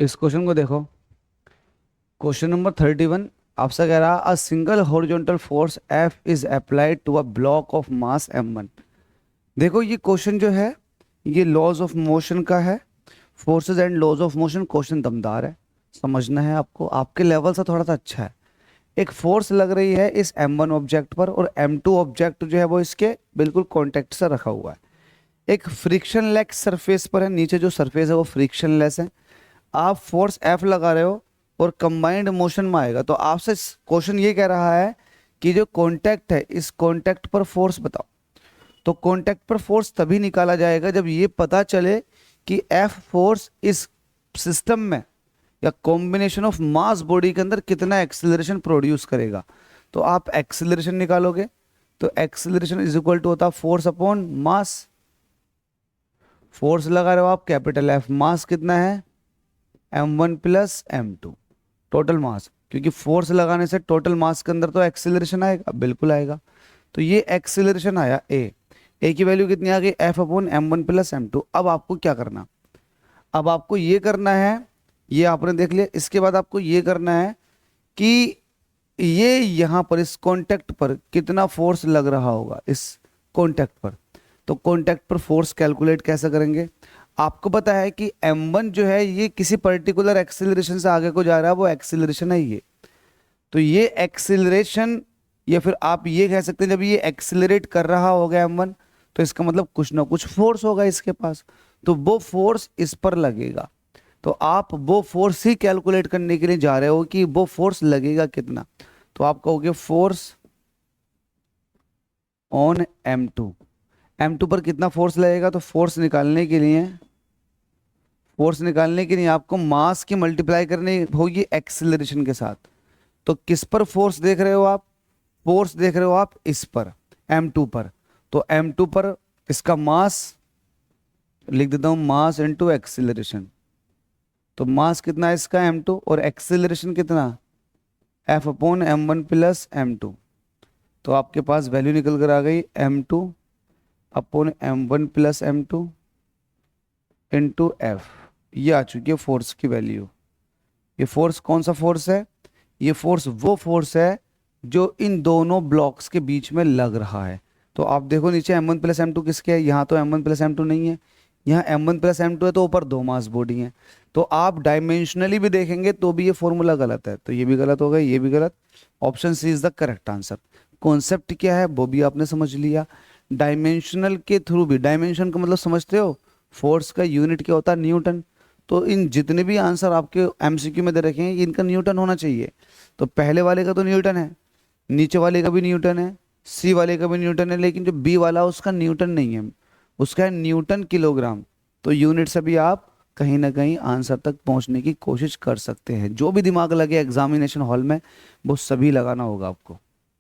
इस क्वेश्चन को देखो। क्वेश्चन नंबर 31 आपसे कह रहा a single horizontal force F is applied to a block of mass m1। देखो ये क्वेश्चन जो है ये लॉज ऑफ मोशन का है। Forces and laws of motion question दमदार है, समझना है आपको, आपके लेवल से थोड़ा सा अच्छा है। एक फोर्स लग रही है इस m1 ऑब्जेक्ट पर और m2 ऑब्जेक्ट जो है वो इसके बिल्कुल कांटेक्ट से रखा हुआ है। एक फ्रिक्शन लेस सरफेस पर है, नीचे जो सरफेस है वो फ्रिक्शन लेस है। आप फोर्स F लगा रहे हो और कंबाइंड मोशन में आएगा, तो आपसे क्वेश्चन ये कह रहा है कि जो कांटेक्ट है इस कांटेक्ट पर फोर्स बताओ। तो कांटेक्ट पर फोर्स तभी निकाला जाएगा जब ये पता चले कि F फोर्स इस सिस्टम में या कॉम्बिनेशन ऑफ मास बॉडी के अंदर कितना एक्सेलरेशन प्रोड्यूस करेगा। तो आप एक्सेलरेशन निकालोगे तो एक्सेलरेशन इज इक्वल टू होता फोर्स अपॉन मास। फोर्स लगा रहे हो आप कैपिटल F, मास कितना है m1 plus m2 total mass, क्योंकि फोर्स लगाने से टोटल मास के अंदर तो एक्सेलरेशन आएगा, बिल्कुल आएगा। तो ये एक्सेलरेशन आया ए की वैल्यू कितनी आ गई F upon m1 plus m2। अब आपको क्या करना, अब आपको ये करना है, ये आपने देख लिया, इसके बाद आपको ये करना है कि ये यहाँ पर इस कॉन्टेक्ट पर कितना फोर्स लग रहा होगा इस कॉन्टेक्ट पर। तो कॉन्टेक्ट पर फोर्स कैलकुलेट कैसे करेंगे। आपको पता है कि m1 जो है ये किसी पर्टिकुलर एक्सेलरेशन से आगे को जा रहा है, वो एक्सेलरेशन है ये। तो ये एक्सेलरेशन, या फिर आप ये कह सकते हैं जब ये एक्सेलरेट कर रहा होगा m1 तो इसका मतलब कुछ ना कुछ फोर्स होगा इसके पास, तो वो फोर्स इस पर लगेगा। तो आप वो फोर्स ही कैलकुलेट करने के लिए जा रहे हो कि वो फोर्स लगेगा कितना। तो आप कहोगे फोर्स ऑन m2 पर कितना फोर्स लगेगा। तो फोर्स निकालने के लिए आपको मास की मल्टीप्लाई करनी होगी एक्सेलरेशन के साथ। तो किस पर फोर्स देख रहे हो आप, फोर्स देख रहे हो आप इस पर m2 पर। तो m2 पर इसका मास लिख देता हूं, मास इनटू एक्सेलरेशन। तो मास कितना है इसका m2 और एक्सेलरेशन कितना F upon m1 plus m2। तो आपके पास वैल्यू निकल कर आ गई m2 upon m1 plus m2 into F. ये आ चुकी है फोर्स की वैल्यू। ये फोर्स कौन सा फोर्स है, ये फोर्स वो फोर्स है जो इन दोनों ब्लॉक्स के बीच में लग रहा है। तो आप देखो नीचे m1 प्लस m2 किसके है, यहाँ तो m1 प्लस m2 नहीं है, यहाँ m1 प्लस m2 है, तो ऊपर दो मास बॉडी है। तो आप डायमेंशनली भी देखेंगे तो भी ये फॉर्मूला गलत है, तो ये भी गलत होगा, ये भी गलत। Option C is the correct answer. Concept क्या है वो भी आपने समझ लिया। डायमेंशनल के थ्रू भी, डायमेंशन का मतलब समझते हो, फोर्स का यूनिट क्या होता है, न्यूटन। तो इन जितने भी आंसर आपके एमसीक्यू में दे रखे हैं इनका न्यूटन होना चाहिए। तो पहले वाले का तो न्यूटन है, नीचे वाले का भी न्यूटन है, सी वाले का भी न्यूटन है, लेकिन जो बी वाला उसका न्यूटन नहीं है, उसका है न्यूटन किलोग्राम। तो यूनिट से भी आप कहीं ना कहीं आंसर तक पहुंचने की कोशिश कर सकते हैं। जो भी दिमाग लगे एग्जामिनेशन हॉल में वो सभी लगाना होगा आपको।